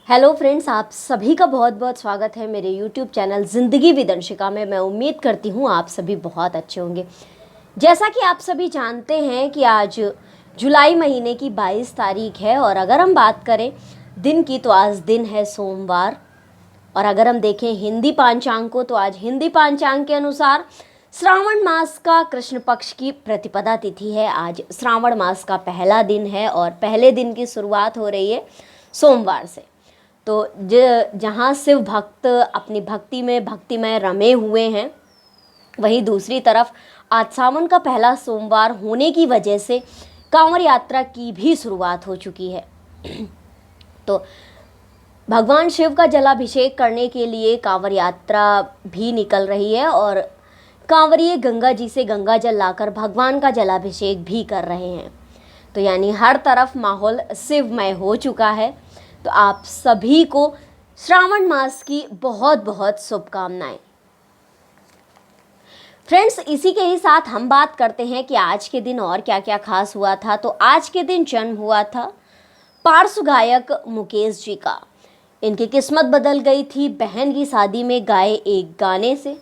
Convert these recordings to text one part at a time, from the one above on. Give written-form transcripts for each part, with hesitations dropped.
Hello friends, आप सभी का बहुत बहुत स्वागत है मेरे यूट्यूब चैनल ज़िंदगी विद अंशिका में। मैं उम्मीद करती हूँ आप सभी बहुत अच्छे होंगे। जैसा कि आप सभी जानते हैं कि आज जुलाई महीने की 22 तारीख है और अगर हम बात करें दिन की तो आज दिन है सोमवार। और अगर हम देखें हिंदी पांचांग को तो आज हिंदी पांचांग के अनुसार श्रावण मास का कृष्ण पक्ष की प्रतिपदा तिथि है। आज श्रावण मास का पहला दिन है और पहले दिन की शुरुआत हो रही है सोमवार से। तो जहाँ शिव भक्त अपनी भक्ति में भक्तिमय रमे हुए हैं, वहीं दूसरी तरफ आज सावन का पहला सोमवार होने की वजह से कांवड़ यात्रा की भी शुरुआत हो चुकी है। तो भगवान शिव का जलाभिषेक करने के लिए कांवड़ यात्रा भी निकल रही है और कांवड़िए गंगा जी से गंगा जल लाकर भगवान का जलाभिषेक भी कर रहे हैं। तो यानी हर तरफ माहौल शिवमय हो चुका है। तो आप सभी को श्रावण मास की बहुत बहुत शुभकामनाएं। फ्रेंड्स, इसी के ही साथ हम बात करते हैं कि आज के दिन और क्या क्या खास हुआ था। तो आज के दिन जन्म हुआ था पार्श्व गायक मुकेश जी का। इनकी किस्मत बदल गई थी बहन की शादी में गाए एक गाने से।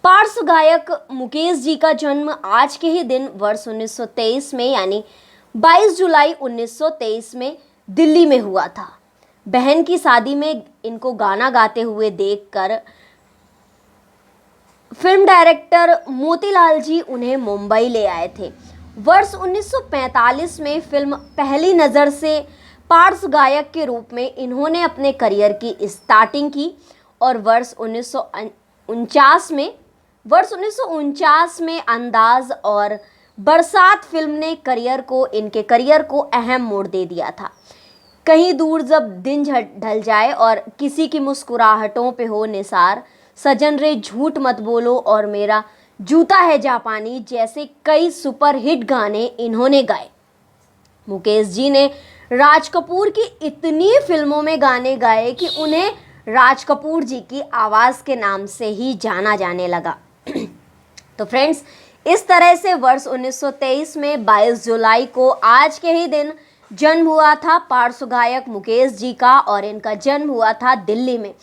पार्श्व गायक मुकेश जी का जन्म आज के ही दिन वर्ष 1923 में यानी 22 जुलाई 1923 में दिल्ली में हुआ था। बहन की शादी में इनको गाना गाते हुए देखकर फिल्म डायरेक्टर मोतीलाल जी उन्हें मुंबई ले आए थे। वर्ष 1945 में फिल्म पहली नज़र से पार्श्व गायक के रूप में इन्होंने अपने करियर की स्टार्टिंग की और वर्ष 1949 में अंदाज और बरसात फिल्म ने इनके करियर को अहम मोड़ दे दिया था। कहीं दूर जब दिन ढल जाए और किसी की मुस्कुराहटों पे हो निसार, सजन रे झूठ मत बोलो और मेरा जूता है जापानी जैसे कई सुपरहिट गाने इन्होंने गाए। मुकेश जी ने राज कपूर की इतनी फिल्मों में गाने गाए कि उन्हें राज कपूर जी की आवाज़ के नाम से ही जाना जाने लगा। तो फ्रेंड्स, इस तरह से वर्ष 1923 में 22 जुलाई को आज के ही दिन जन्म हुआ था पार्श्व गायक मुकेश जी का और इनका जन्म हुआ था दिल्ली में।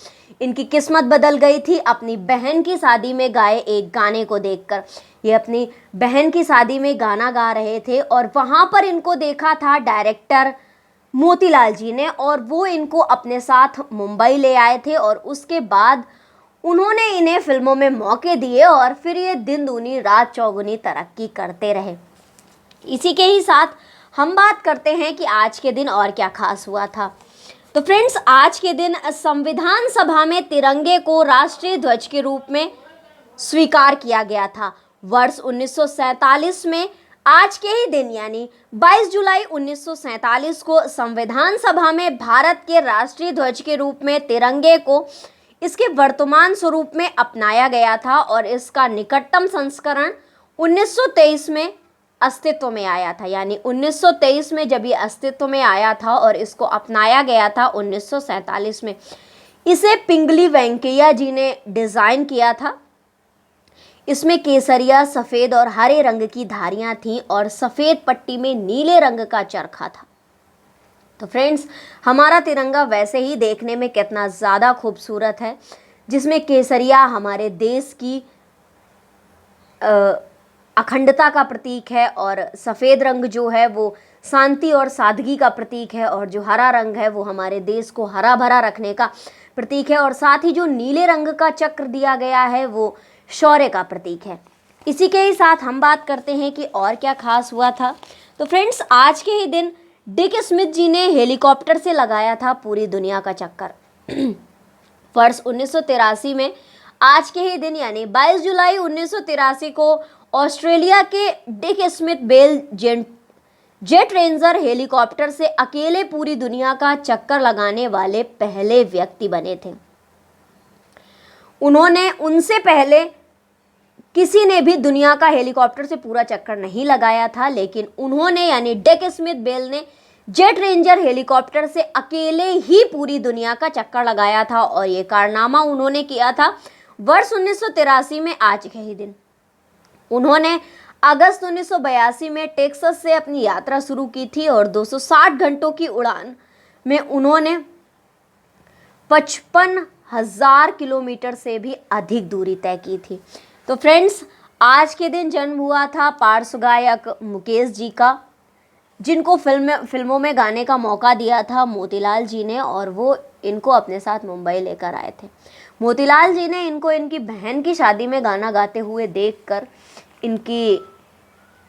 इनकी किस्मत बदल गई थी अपनी बहन की शादी में गाए एक गाने को देखकर। ये अपनी बहन की शादी में गाना गा रहे थे और वहाँ पर इनको देखा था डायरेक्टर मोतीलाल जी ने और वो इनको अपने साथ मुंबई ले आए थे और उसके बाद उन्होंने इन्हें फिल्मों में मौके दिए और फिर ये दिन दूनी रात चौगुनी तरक्की करते रहे। इसी के ही साथ हम बात करते हैं कि आज के दिन और क्या खास हुआ था। तो फ्रेंड्स, आज के दिन संविधान सभा में तिरंगे को राष्ट्रीय ध्वज के रूप में स्वीकार किया गया था। वर्ष 1947 में आज के ही दिन यानी 22 जुलाई 1947 को संविधान सभा में भारत के राष्ट्रीय ध्वज के रूप में तिरंगे को इसके वर्तमान स्वरूप में अपनाया गया था और इसका निकटतम संस्करण 1923 में अस्तित्व में आया था। यानी 1923 में जब ये अस्तित्व में आया था और इसको अपनाया गया था 1947 में। इसे पिंगली वेंकैया जी ने डिज़ाइन किया था। इसमें केसरिया, सफ़ेद और हरे रंग की धारियां थीं और सफ़ेद पट्टी में नीले रंग का चरखा था। तो फ्रेंड्स, हमारा तिरंगा वैसे ही देखने में कितना ज़्यादा खूबसूरत है, जिसमें केसरिया हमारे देश की अखंडता का प्रतीक है और सफ़ेद रंग जो है वो शांति और सादगी का प्रतीक है और जो हरा रंग है वो हमारे देश को हरा भरा रखने का प्रतीक है और साथ ही जो नीले रंग का चक्र दिया गया है वो शौर्य का प्रतीक है। इसी के ही साथ हम बात करते हैं कि और क्या खास हुआ था। तो फ्रेंड्स, आज के ही दिन डिक स्मिथ जी ने हेलीकॉप्टर से लगाया था पूरी दुनिया का चक्कर। वर्ष 1983 में आज के ही दिन यानी 22 जुलाई 1983 को ऑस्ट्रेलिया के Dick Smith Bell Jet Ranger helicopter से अकेले पूरी दुनिया का चक्कर लगाने वाले पहले व्यक्ति बने थे। उनसे पहले किसी ने भी दुनिया का हेलीकॉप्टर से पूरा चक्कर नहीं लगाया था, लेकिन उन्होंने यानी डिक स्मिथ बेल ने जेट रेंजर हेलीकॉप्टर से अकेले ही पूरी दुनिया का चक्कर लगाया था और ये कारनामा उन्होंने किया था वर्ष 1983 में आज के ही दिन। उन्होंने अगस्त 1982 में टेक्सास से अपनी यात्रा शुरू की थी और 260 घंटों की उड़ान में उन्होंने 55,000 किलोमीटर से भी अधिक दूरी तय की थी। तो फ्रेंड्स, आज के दिन जन्म हुआ था पार्श्व गायक मुकेश जी का, जिनको फिल्मों में गाने का मौका दिया था मोतीलाल जी ने, और वो इनको अपने साथ मुंबई लेकर आए थे। मोतीलाल जी ने इनको इनकी बहन की शादी में गाना गाते हुए देखकर इनकी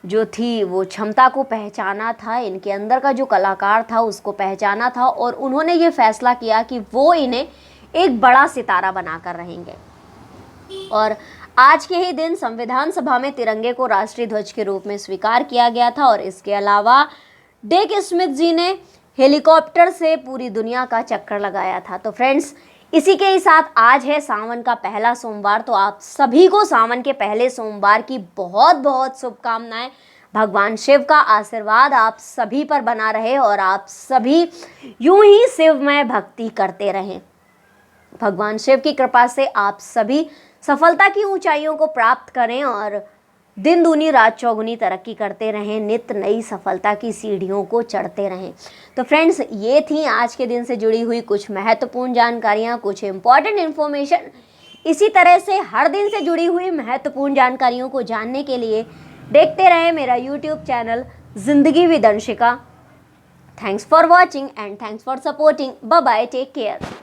जो थी वो क्षमता को पहचाना था, इनके अंदर का जो कलाकार था उसको पहचाना था, और उन्होंने ये फैसला किया कि वो इन्हें एक बड़ा सितारा बनाकर रहेंगे। और आज के ही दिन संविधान सभा में तिरंगे को राष्ट्रीय ध्वज के रूप में स्वीकार किया गया था। और इसके अलावा डेक स्मिथ जी ने हेलीकॉप्टर से पूरी दुनिया का चक्कर लगाया था। तो फ्रेंड्स, इसी के ही साथ आज है सावन का पहला सोमवार। तो आप सभी को सावन के पहले सोमवार की बहुत बहुत शुभकामनाएं। भगवान शिव का आशीर्वाद आप सभी पर बना रहे और आप सभी यूं ही शिवमय भक्ति करते रहें। भगवान शिव की कृपा से आप सभी सफलता की ऊंचाइयों को प्राप्त करें और दिन दूनी रात चौगुनी तरक्की करते रहें, नित्य नई सफलता की सीढ़ियों को चढ़ते रहें। तो फ्रेंड्स, ये थी आज के दिन से जुड़ी हुई कुछ महत्वपूर्ण जानकारियाँ, कुछ इंपॉर्टेंट इन्फॉर्मेशन। इसी तरह से हर दिन से जुड़ी हुई महत्वपूर्ण जानकारियों को जानने के लिए देखते रहें मेरा YouTube channel Zindagi with Anshika. Thanks for watching and thanks for supporting. Bye bye, take care.